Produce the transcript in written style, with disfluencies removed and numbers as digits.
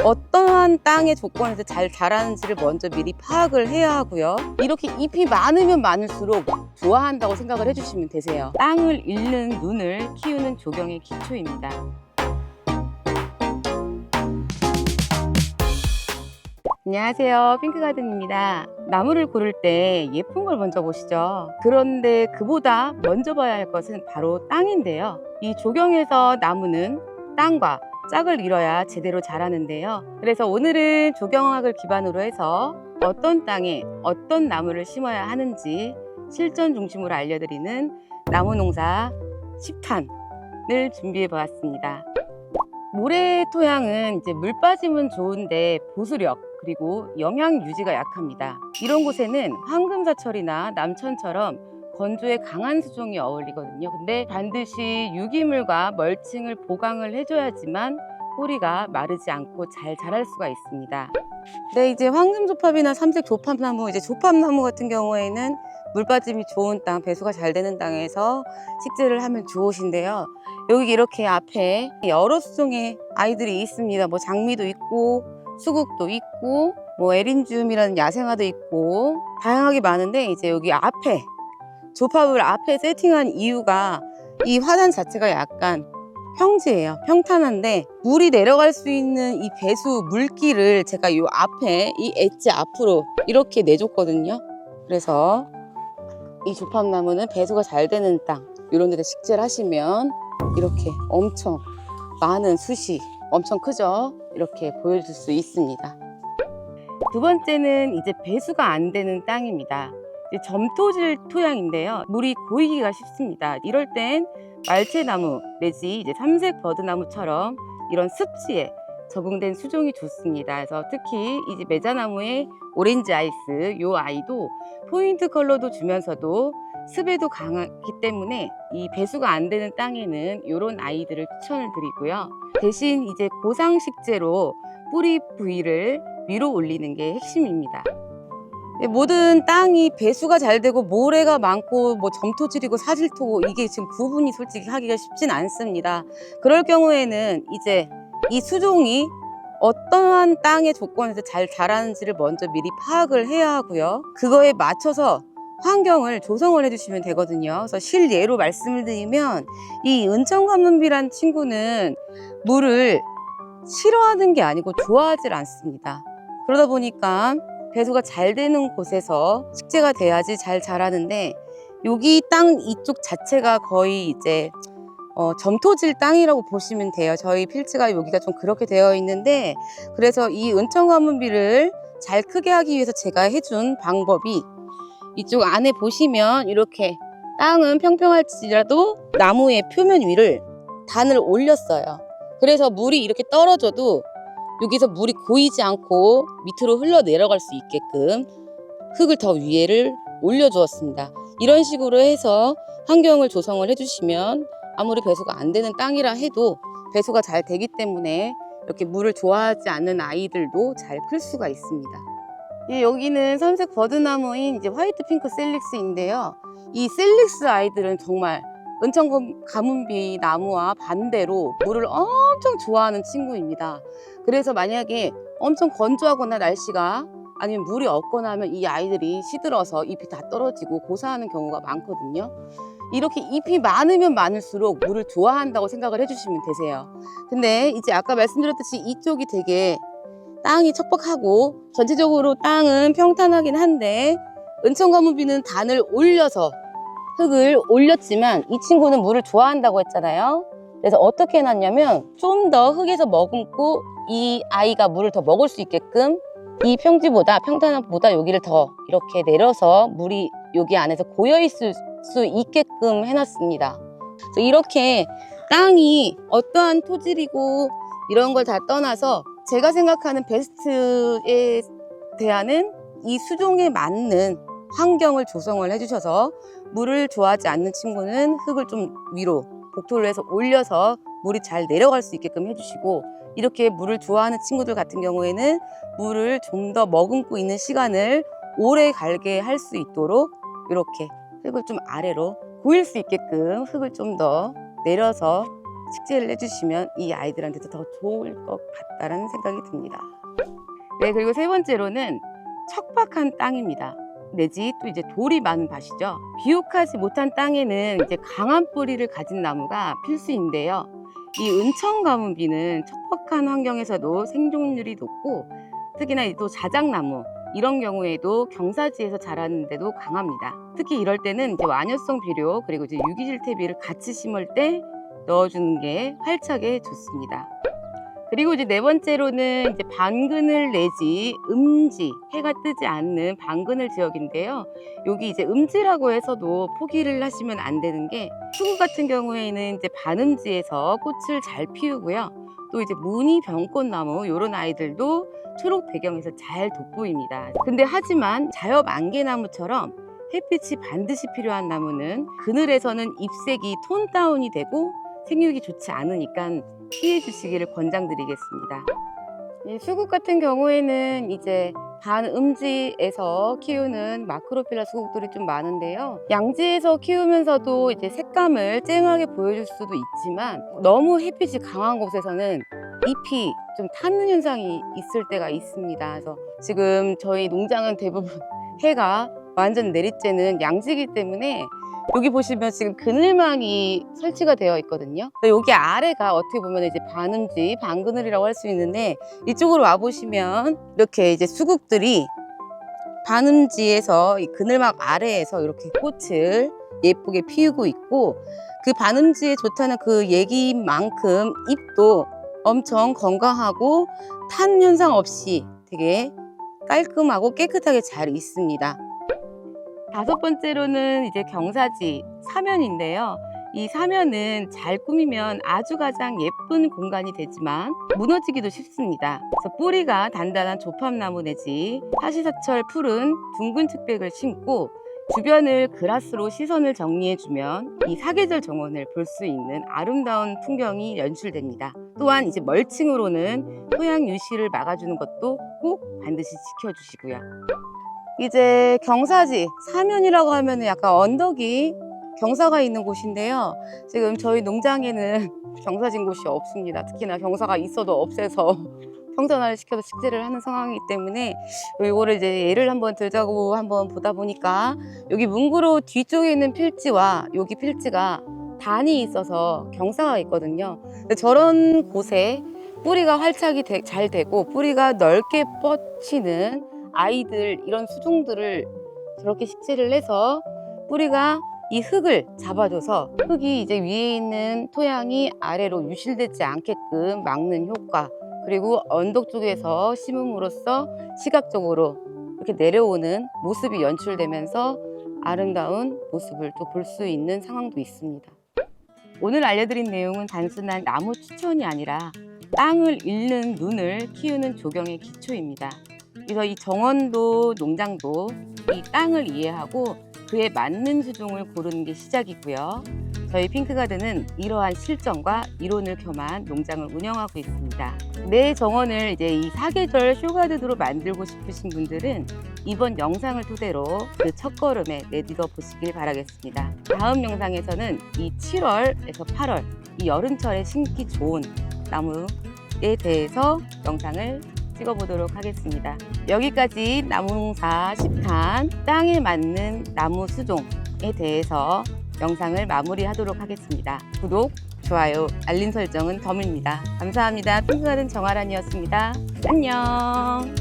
어떠한 땅의 조건에서 잘 자라는지를 먼저 미리 파악을 해야 하고요. 이렇게 잎이 많으면 많을수록 좋아한다고 생각을 해주시면 되세요. 땅을 읽는 눈을 키우는 조경의 기초입니다. 안녕하세요, 핑크가든입니다. 나무를 고를 때 예쁜 걸 먼저 보시죠. 그런데 그보다 먼저 봐야 할 것은 바로 땅인데요. 이 조경에서 나무는 땅과 짝을 이뤄야 제대로 자라는데요. 그래서 오늘은 조경학을 기반으로 해서 어떤 땅에 어떤 나무를 심어야 하는지 실전 중심으로 알려드리는 나무농사 10탄을 준비해 보았습니다. 모래 토양은 이제 물 빠짐은 좋은데 보수력 그리고 영양 유지가 약합니다. 이런 곳에는 황금사철이나 남천처럼 건조에 강한 수종이 어울리거든요. 근데 반드시 유기물과 멀칭을 보강을 해줘야지만 뿌리가 마르지 않고 잘 자랄 수가 있습니다. 네, 이제 황금조팝이나 삼색 조팝나무, 이제 조팝나무 같은 경우에는 물빠짐이 좋은 땅, 배수가 잘 되는 땅에서 식재를 하면 좋으신데요. 여기 이렇게 앞에 여러 수종의 아이들이 있습니다. 뭐 장미도 있고 수국도 있고 뭐 에린줌이라는 야생화도 있고 다양하게 많은데, 이제 여기 앞에 조팝을 앞에 세팅한 이유가 이 화단 자체가 약간 평지예요. 평탄한데 물이 내려갈 수 있는 이 배수 물길을 제가 이 앞에 이 엣지 앞으로 이렇게 내줬거든요. 그래서 이 조팝나무는 배수가 잘 되는 땅, 이런 데다 식재를 하시면 이렇게 엄청 많은 숯이 엄청 크죠? 이렇게 보여줄 수 있습니다. 두 번째는 이제 배수가 안 되는 땅입니다. 점토질 토양인데요. 물이 고이기가 쉽습니다. 이럴 땐 말채나무 내지 이제 삼색 버드나무처럼 이런 습지에 적응된 수종이 좋습니다. 그래서 특히 이제 메자나무의 오렌지 아이스, 요 아이도 포인트 컬러도 주면서도 습에도 강하기 때문에 이 배수가 안 되는 땅에는 이런 아이들을 추천을 드리고요. 대신 이제 고상식재로 뿌리 부위를 위로 올리는 게 핵심입니다. 모든 땅이 배수가 잘 되고 모래가 많고 뭐 점토질이고 사질토고 이게 지금 구분이 솔직히 하기가 쉽진 않습니다. 그럴 경우에는 이제 이 수종이 어떠한 땅의 조건에서 잘 자라는지를 먼저 미리 파악을 해야 하고요. 그거에 맞춰서 환경을 조성을 해주시면 되거든요. 그래서 실예로 말씀을 드리면 이 은천가문비란 친구는 물을 싫어하는 게 아니고 좋아하지 않습니다. 그러다 보니까 배수가 잘 되는 곳에서 식재가 돼야지 잘 자라는데, 여기 땅 이쪽 자체가 거의 이제 점토질 땅이라고 보시면 돼요. 저희 필지가 여기가 좀 그렇게 되어 있는데, 그래서 이 은천가문비를 잘 크게 하기 위해서 제가 해준 방법이 이쪽 안에 보시면 이렇게 땅은 평평할지라도 나무의 표면 위를 단을 올렸어요. 그래서 물이 이렇게 떨어져도 여기서 물이 고이지 않고 밑으로 흘러 내려갈 수 있게끔 흙을 더 위에를 올려주었습니다. 이런 식으로 해서 환경을 조성을 해주시면 아무리 배수가 안 되는 땅이라 해도 배수가 잘 되기 때문에 이렇게 물을 좋아하지 않는 아이들도 잘 클 수가 있습니다. 여기는 삼색 버드나무인 이제 화이트 핑크 셀릭스인데요. 이 셀릭스 아이들은 정말 은천가문비 나무와 반대로 물을 엄청 좋아하는 친구입니다. 그래서 만약에 엄청 건조하거나 날씨가 아니면 물이 없거나 하면 이 아이들이 시들어서 잎이 다 떨어지고 고사하는 경우가 많거든요. 이렇게 잎이 많으면 많을수록 물을 좋아한다고 생각을 해주시면 되세요. 근데 이제 아까 말씀드렸듯이 이쪽이 되게 땅이 척박하고 전체적으로 땅은 평탄하긴 한데 은천가문비는 단을 올려서 흙을 올렸지만 이 친구는 물을 좋아한다고 했잖아요. 그래서 어떻게 해놨냐면 좀 더 흙에서 머금고 이 아이가 물을 더 먹을 수 있게끔 이 평지보다 평탄함보다 여기를 더 이렇게 내려서 물이 여기 안에서 고여 있을 수 있게끔 해놨습니다. 그래서 이렇게 땅이 어떠한 토질이고 이런 걸 다 떠나서 제가 생각하는 베스트에 대한 이 수종에 맞는 환경을 조성을 해주셔서 물을 좋아하지 않는 친구는 흙을 좀 위로 복토를 해서 올려서 물이 잘 내려갈 수 있게끔 해주시고, 이렇게 물을 좋아하는 친구들 같은 경우에는 물을 좀 더 머금고 있는 시간을 오래 갈게 할 수 있도록 이렇게 흙을 좀 아래로 고일 수 있게끔 흙을 좀 더 내려서 식재를 해주시면 이 아이들한테도 더 좋을 것 같다는 생각이 듭니다. 네, 그리고 세 번째로는 척박한 땅입니다. 내지 또 이제 돌이 많은 밭이죠. 비옥하지 못한 땅에는 이제 강한 뿌리를 가진 나무가 필수인데요. 이 은천가문비는 척박한 환경에서도 생존율이 높고 특히나 또 자작나무 이런 경우에도 경사지에서 자라는데도 강합니다. 특히 이럴 때는 이제 완효성 비료 그리고 이제 유기질 퇴비를 같이 심을 때 넣어주는 게 활착에 좋습니다. 그리고 이제 네 번째로는 이제 반그늘 내지 음지, 해가 뜨지 않는 반그늘 지역인데요. 여기 이제 음지라고 해서도 포기를 하시면 안 되는 게 수국 같은 경우에는 이제 반음지에서 꽃을 잘 피우고요. 또 이제 무늬 병꽃나무 이런 아이들도 초록 배경에서 잘 돋보입니다. 근데 하지만 자엽 안개나무처럼 햇빛이 반드시 필요한 나무는 그늘에서는 잎색이 톤 다운이 되고 생육이 좋지 않으니까 피해 주시기를 권장드리겠습니다. 이 수국 같은 경우에는 이제 반음지에서 키우는 마크로필라 수국들이 좀 많은데요. 양지에서 키우면서도 이제 색감을 쨍하게 보여줄 수도 있지만 너무 햇빛이 강한 곳에서는 잎이 좀 타는 현상이 있을 때가 있습니다. 그래서 지금 저희 농장은 대부분 해가 완전 내리쬐는 양지이기 때문에 여기 보시면 지금 그늘망이 설치가 되어 있거든요. 여기 아래가 어떻게 보면 이제 반음지, 반그늘이라고 할 수 있는데 이쪽으로 와 보시면 이렇게 이제 수국들이 반음지에서 이 그늘막 아래에서 이렇게 꽃을 예쁘게 피우고 있고 그 반음지에 좋다는 그 얘기만큼 잎도 엄청 건강하고 탄 현상 없이 되게 깔끔하고 깨끗하게 잘 있습니다. 다섯 번째로는 이제 경사지, 사면인데요. 이 사면은 잘 꾸미면 아주 가장 예쁜 공간이 되지만 무너지기도 쉽습니다. 그래서 뿌리가 단단한 조팝나무 내지 사시사철 푸른 둥근 측백을 심고 주변을 그라스로 시선을 정리해주면 이 사계절 정원을 볼 수 있는 아름다운 풍경이 연출됩니다. 또한 이제 멀칭으로는 토양 유실을 막아주는 것도 꼭 반드시 지켜주시고요. 이제 경사지, 사면이라고 하면 약간 언덕이 경사가 있는 곳인데요. 지금 저희 농장에는 경사진 곳이 없습니다. 특히나 경사가 있어도 없애서 평전화를 시켜서 식재를 하는 상황이기 때문에 이거를 이제 예를 한번 들자고 한번 보다 보니까 여기 문구로 뒤쪽에 있는 필지와 여기 필지가 단이 있어서 경사가 있거든요. 근데 저런 곳에 뿌리가 활착이 잘 되고 뿌리가 넓게 뻗치는 아이들 이런 수종들을 저렇게 식재를 해서 뿌리가 이 흙을 잡아줘서 흙이 이제 위에 있는 토양이 아래로 유실되지 않게끔 막는 효과, 그리고 언덕 쪽에서 심음으로써 시각적으로 이렇게 내려오는 모습이 연출되면서 아름다운 모습을 또 볼 수 있는 상황도 있습니다. 오늘 알려드린 내용은 단순한 나무 추천이 아니라 땅을 읽는 눈을 키우는 조경의 기초입니다. 그래서 이 정원도 농장도 이 땅을 이해하고 그에 맞는 수종을 고르는 게 시작이고요. 저희 핑크가든은 이러한 실전과 이론을 겸한 농장을 운영하고 있습니다. 내 정원을 이제 이 사계절 쇼가든으로 만들고 싶으신 분들은 이번 영상을 토대로 그 첫걸음에 내딛어 보시길 바라겠습니다. 다음 영상에서는 이 7월에서 8월 이 여름철에 심기 좋은 나무에 대해서 영상을 찍어보도록 하겠습니다. 여기까지 나무농사 10탄 땅에 맞는 나무 수종에 대해서 영상을 마무리하도록 하겠습니다. 구독, 좋아요, 알림 설정은 덤입니다. 감사합니다. 핑크가든 정아란이었습니다. 안녕.